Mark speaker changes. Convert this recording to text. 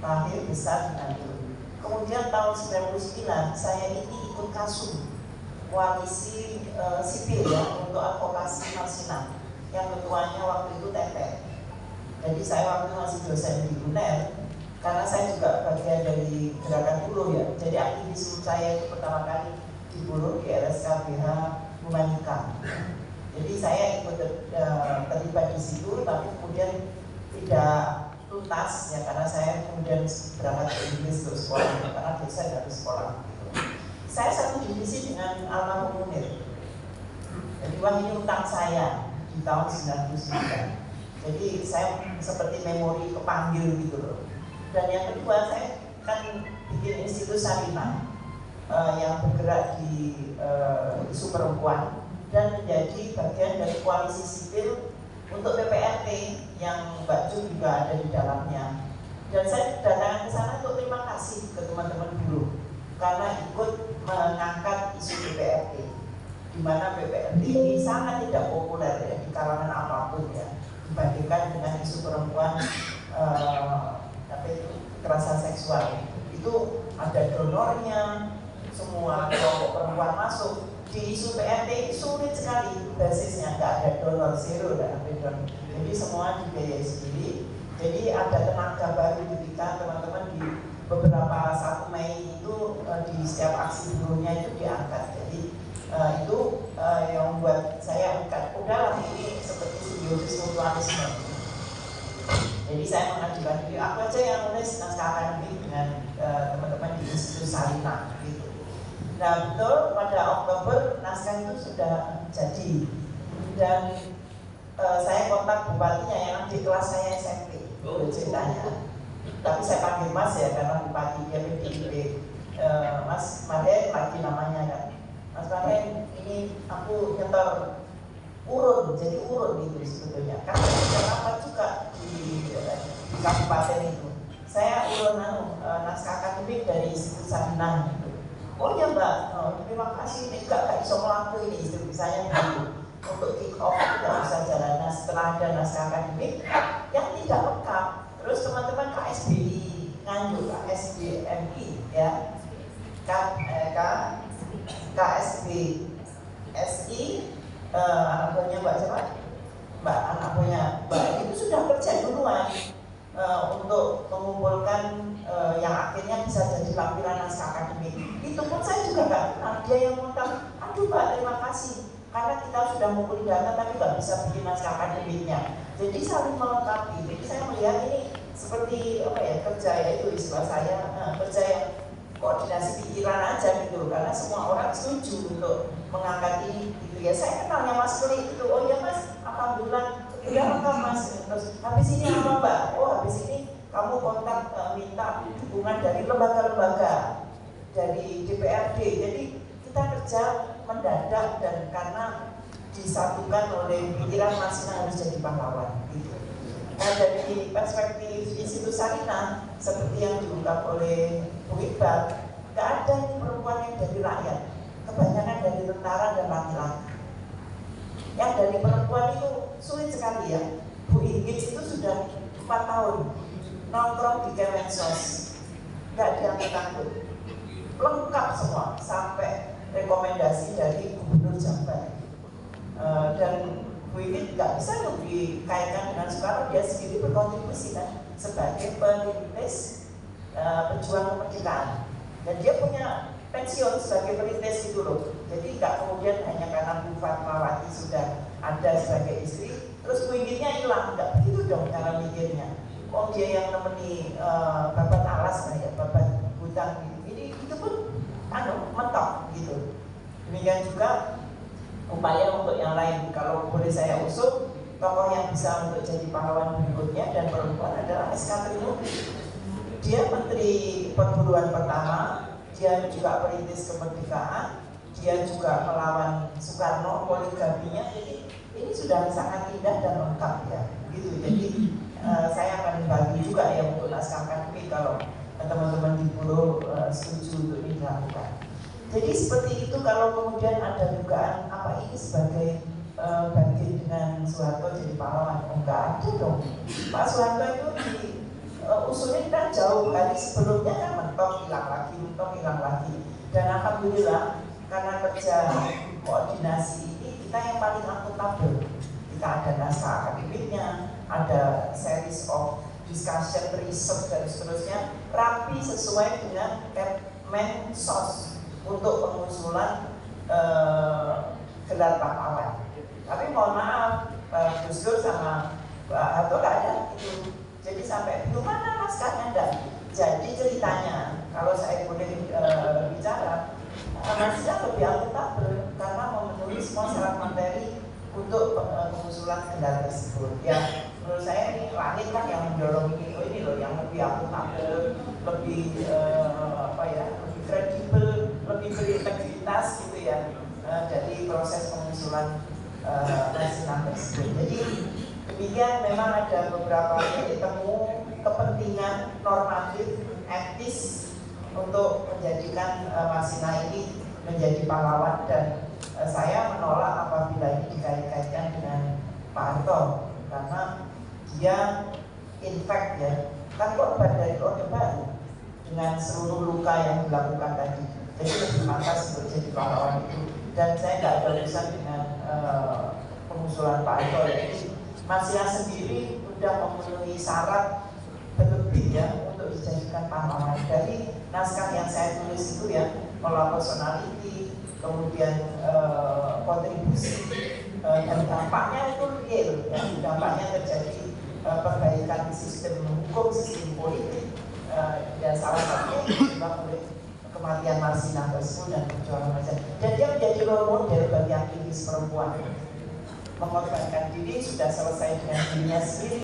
Speaker 1: lahir besar di Nganjuk. Kemudian tahun 99 saya ini ikut KASUM, koalisi sipil ya untuk advokasi Marsinah, yang ketuanya waktu itu Tete. Jadi saya waktu itu masih dosen di UNER, karena saya juga bagian dari gerakan buruh ya. Jadi aktivisme saya itu pertama kali di buruh di RSKBH Humanika. Jadi saya ikut terlibat di situ, tapi kemudian tidak tuntas ya, karena saya kemudian berangkat ke Inggris untuk sekolah, karena dosen harus sekolah. Saya satu divisi dengan almarhum Munir. Jadi wah ini utang saya di tahun 99. Jadi saya seperti memori kepanggil gitu loh. Dan yang kedua, saya kan bikin Institut Sarinah yang bergerak di isu perempuan dan menjadi bagian dari koalisi sipil untuk PPRT yang Mbak Ju juga ada di dalamnya. Dan saya datang ke sana untuk terima kasih ke teman-teman buruh karena ikut mengangkat isu PPRT, di mana PPRT ini sangat tidak populer ya di kalangan apapun ya, dibandingkan dengan isu perempuan kekerasan seksual. Itu ada donornya, semua kelompok perempuan masuk. Di isu PRT sulit sekali basisnya, nggak ada donor, zero dan donor. Jadi semua dibiayai sendiri. Jadi ada tenaga baru ketika teman-teman di beberapa 1 Mei itu di setiap aksi buruhnya itu diangkat. Jadi itu yang membuat saya udahlah ini seperti simbiosis mutualisme. Jadi saya mengajukan diri, aku aja yang nulis naskah akademik dengan teman-teman di Institut Sarinah gitu. Nah betul pada Oktober naskah itu sudah jadi dan saya kontak bupatinya yang di kelas saya SMP ceritanya. Tapi saya panggil Mas ya karena bupati dia PDIP. Mas Mahen lagi namanya kan. Mas Mahen ini aku nyetor urun, jadi urun gitu sebetulnya. Karena ada rapat juga di kabupaten itu. Saya urun naskah akademik dari Institut Sarinah gitu. Oh ya Mbak, terima kasih. Ini gak iso ngelaku ini istri saya dulu. Untuk kick off tidak bisa jalan. Nah setelah ada naskah akademik yang tidak lengkap, terus teman-teman KSBI Nganjuk, KSBMI ya, KSBSI, anak buahnya Mbak siapa? Mbak, anak buahnya Mbak itu sudah kerja duluan untuk mengumpulkan yang akhirnya bisa jadi lampiran naskah akademik. Itu pun saya juga nggak kenal, dia yang ngomong, aduh Mbak terima kasih karena kita sudah mengumpulkan data tapi nggak bisa bikin naskah akademiknya. Jadi saling melengkapi. Jadi saya melihat ini seperti apa ya, kerja ya itu istilah saya, kerja yang koordinasi pikiran aja gitu, karena semua orang setuju untuk mengangkat ini gitu ya. Saya kenalnya Mas Kli itu, oh ya Mas, alhamdulillah ya lengkap Mas. Terus habis ini apa Mbak? Oh habis ini kamu kontak minta dukungan dari lembaga-lembaga, dari DPRD. Jadi kita kerja mendadak dan karena disatukan oleh pikiran Marsinah harus jadi pahlawan gitu. Nah dari perspektif Institut Sarinah seperti yang diungkap oleh Bu Iqbal, nggak ada ini perempuan yang dari rakyat, kebanyakan dari tentara dan laki-laki. Yang dari perempuan itu sulit sekali ya. Bu Inggit itu sudah 4 tahun nongkrong di Kemensos, nggak diangkat-angkat, lengkap semua sampai rekomendasi dari Gubernur Jabar. Dan Bu Inggit nggak bisa dikaitkan dengan Soekarno, dia sendiri berkontribusi kan sebagai perintis pejuang kemerdekaan, dan dia punya pensiun sebagai perintis gitu loh. Jadi nggak kemudian hanya karena Bu Fatmawati sudah ada sebagai istri terus Bu Inggitnya hilang, nggak begitu dong cara mikirnya. Oh dia yang nemeni babat alas lah ya, babat hutan gitu. Ini itu pun mentok gitu. Demikian juga upaya untuk yang lain. Kalau boleh saya usung, tokoh yang bisa untuk jadi pahlawan berikutnya dan perempuan adalah SK Trinuri. Dia Menteri Perburuan pertama, dia juga perintis kemerdekaan, dia juga melawan Soekarno, poligaminya. Jadi ini sudah sangat indah dan lengkap ya gitu. Jadi saya akan bagi juga ya untuk naskah akademik kalau teman-teman di buruh setuju untuk ini dilakukan. Jadi seperti itu. Kalau kemudian ada dugaan apa ini sebagai bagian dengan Soeharto jadi pahlawan, enggak ada dong. Pak Soeharto itu di usulin kan jauh hari sebelumnya kan mentok hilang lagi. Dan alhamdulillah karena kerja koordinasi ini kita yang paling akuntabel. Kita ada naskah akademiknya, ada series of discussion, research dan seterusnya, rapi sesuai dengan Kemensos untuk pengusulan gelar pahlawan. Tapi mohon maaf, Gus Dur sama Pak Harto nggak ada itu. Jadi sampai itu mana naskahnya enggak. Jadi ceritanya, kalau saya boleh bicara, Marsia lebih akuntabel karena memenuhi semua syarat materi untuk pengusulan gelar tersebut. Ya, menurut saya ini langit kan yang mendorong ini loh, yang lebih akuntabel, lebih lebih kredibel, lebih berintegritas gitu ya. Jadi proses pengusulan naskah tersebut. Jadi demikian, memang ada beberapa titik temu kepentingan normatif, etis untuk menjadikan Marsina ini menjadi pahlawan, dan saya menolak apabila ini dikait-kaitkan dengan Pak Harto karena dia in fact ya kan korban dari Orde Baru dengan seluruh luka yang dilakukan tadi, jadi lebih pantas untuk jadi pahlawan itu. Dan saya nggak ada urusan dengan pengusulan Pak Harto ya. Marsina sendiri sudah memenuhi syarat berlebih ya untuk dijadikan pahlawan. Dari naskah yang saya tulis itu ya, pola personality, kemudian kontribusi dan dampaknya itu real ya, dampaknya terjadi perbaikan sistem hukum, sistem politik, dan salah satunya disebabkan oleh kematian Marsina tersebut dan perjuangan Marsina. Dan dia menjadi role model bagi aktivis perempuan, mengorbankan diri, sudah selesai dengan dirinya sendiri.